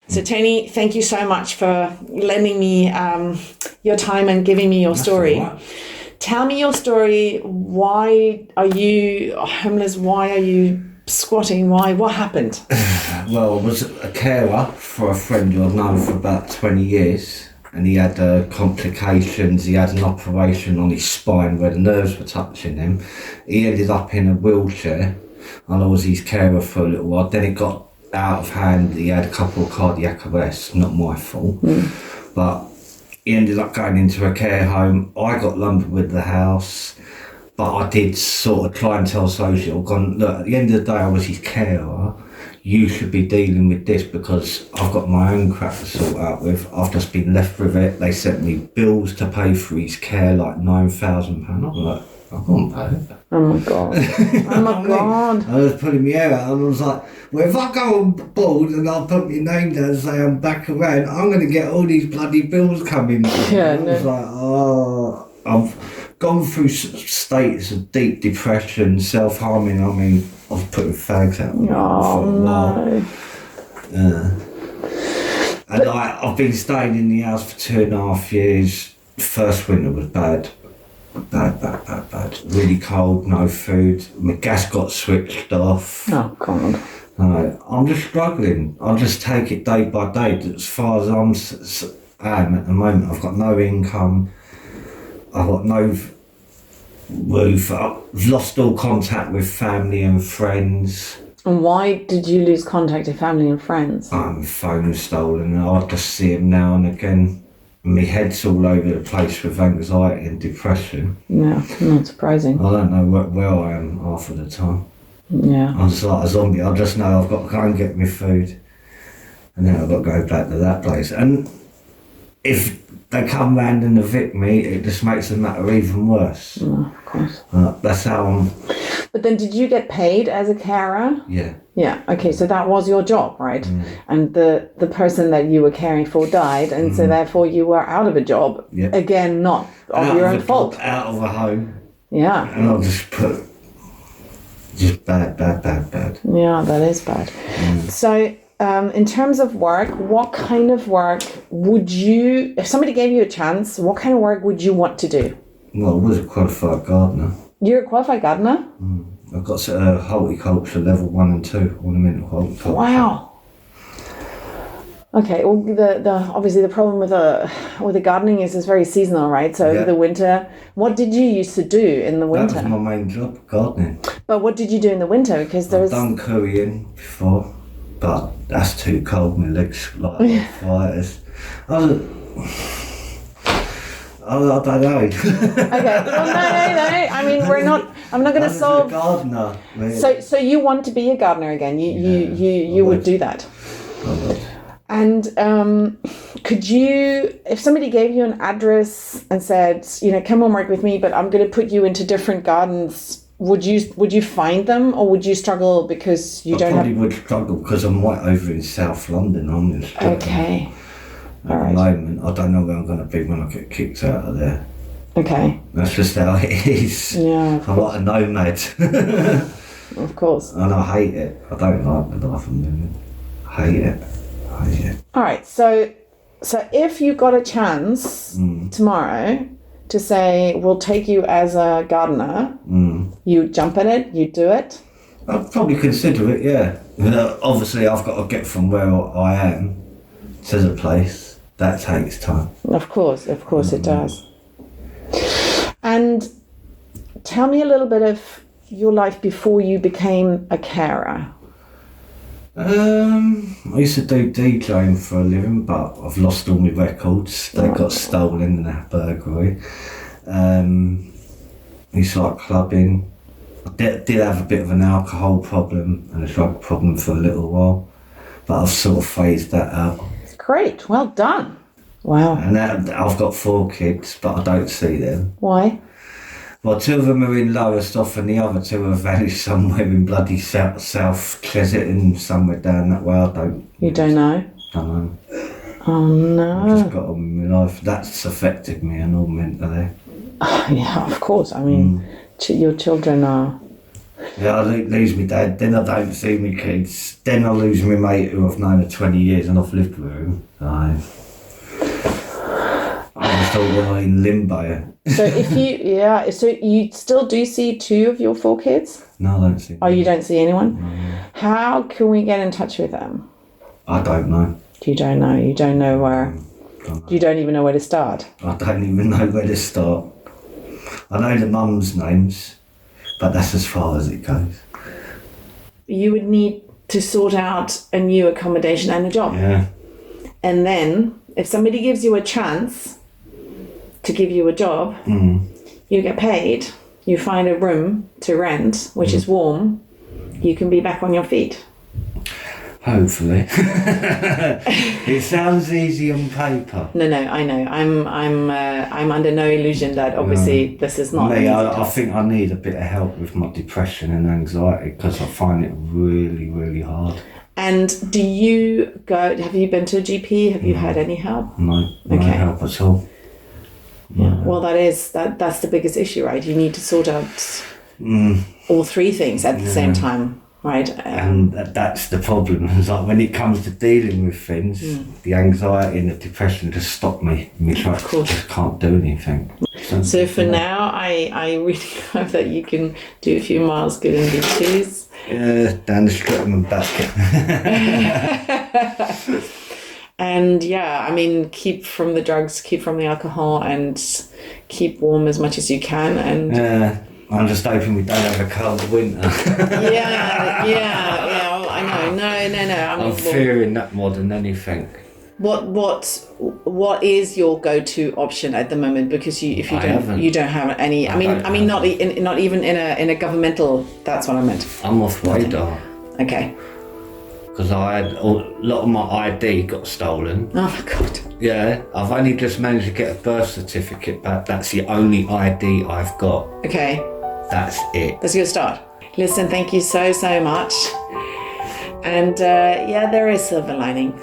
So Tony, thank you so much for lending me your time and giving me your story. Right. Tell me your story. Why are you homeless? Why are you squatting? Why? What happened? Well, I was a carer for a friend who I've known for about 20 years, and he had complications. He had an operation on his spine where the nerves were touching him. He ended up in a wheelchair, and I was his carer for a little while. Then it got out of hand. He had a couple of cardiac arrests, not my fault, but he ended up going into a care home. I got lumbered with the house, but I did sort of try and tell social, gone, look, at the end of the day I was his carer. You should be dealing with this because I've got my own crap to sort out with. I've just been left with it. They sent me bills to pay for his care, like £9,000. I'm like, I can't pay it. Oh my God. Oh my God. I was putting my hair out and I was like, well, if I go on board and I'll put my name down and say I'm back around, I'm going to get all these bloody bills coming. Yeah, I was like, oh, I've gone through states of deep depression, self-harming. I mean, I was putting fags out. Oh, no. And I've been staying in the house for 2.5 years. First winter was bad. Bad. Really cold, no food. My gas got switched off. Oh, God. I'm just struggling. I'll just take it day by day. As far as I am at the moment, I've got no income. I've got no roof. I've lost all contact with family and friends. And why did you lose contact with family and friends? My phone's stolen and I just see them now and again. My head's all over the place with anxiety and depression. Yeah, not surprising. I don't know where I am half of the time. Yeah. I'm just like a zombie. I just know I've got to go and get my food. And then I've got to go back to that place. And if they come round and evict me, it just makes the matter even worse. Of course. That's how I'm... But then did you get paid as a carer? Yeah. Yeah, okay, so that was your job, right? And the person that you were caring for died, and so therefore you were out of a job. Yeah. Again, not of your own fault. Out of a home. Yeah. And I'll just put... Just bad. Yeah, that is bad. So, in terms of work, what kind of work would you... If somebody gave you a chance, what kind of work would you want to do? Well, I was a qualified gardener. You're a qualified gardener? I've got horticulture level 1 and 2, ornamental horticulture. Wow. Okay. Well, the obviously the problem with the gardening is it's very seasonal, right? So Yeah. the winter. What did you used to do in the winter? That was my main job, gardening. But what did you do in the winter? Because I've there's done currying before, but that's too cold. My legs like arthritis. I don't know. okay. Well, no. I mean, we're not. I'm not going to solve. A gardener. So you want to be a gardener again? You would do that. I would. And could you, if somebody gave you an address and said, come and work with me, but I'm going to put you into different gardens, would you find them, or would you struggle because you don't have? I probably would struggle because I'm right over in South London. I'm just okay. At the moment, I don't know where I'm going to be when I get kicked out of there. Okay. That's just how it is. Yeah. I'm like a nomad. Of course. And I hate it. I don't like the life I'm living. I hate it. All right. So if you got a chance tomorrow to say, we'll take you as a gardener, you jump at it, you do it? I'd probably consider it, yeah. Obviously, I've got to get from where I am to the place. That takes time. Of course it does. And tell me a little bit of your life before you became a carer. I used to do DJing for a living, but I've lost all my records. They got stolen in a burglary. Used to like clubbing. I did have a bit of an alcohol problem and a drug problem for a little while, but I've sort of phased that out. Great, well done. Wow. And I've got 4 kids, but I don't see them. Why? Well, 2 of them are in Lowestoft and the other 2 have vanished somewhere in bloody South Cheswick and somewhere down that way. You don't know? Don't know. Oh no. I've just got on with my life. That's affected me and all mentally. Yeah, of course. I mean, your children are Yeah, I lose my dad, then I don't see my kids, then I lose my mate who I've known for 20 years and I've lived with him. So I'm just all in limbo. So so you still do see 2 of your 4 kids? No, I don't see them. Oh, you don't see anyone? No. How can we get in touch with them? I don't know. You don't know. You don't know where. You don't even know where to start. I don't even know where to start. I know the mums' names, but that's as far as it goes. You would need to sort out a new accommodation and a job. Yeah. And then, if somebody gives you a chance to give you a job, you get paid, you find a room to rent, which is warm, you can be back on your feet. Hopefully. It sounds easy on paper. No, I know. I'm under no illusion that obviously this is not. Me, I think I need a bit of help with my depression and anxiety because I find it really, really hard. And have you been to a GP? Have you had any help? No Okay. help at all. Yeah. Well, that's the biggest issue, right? You need to sort out all 3 things at the same time. Right, and that's the problem. It's like when it comes to dealing with things, the anxiety and the depression just stop me. I just can't do anything. So for now, I really hope that you can do a few miles good in the cheese. Yeah, down the strip and back. And yeah, I mean, keep from the drugs, keep from the alcohol, and keep warm as much as you can. And I'm just hoping we don't have a cold winter. yeah. Well, I know. No. I'm fearing that more than anything. What is your go-to option at the moment? Because you don't have any. I mean, not even in a governmental. That's what I meant. I'm off radar. Okay. Because I had a lot of my ID got stolen. Oh my God. Yeah, I've only just managed to get a birth certificate back. That's the only ID I've got. Okay. That's it. That's a good start. Listen, thank you so much. And there is silver lining.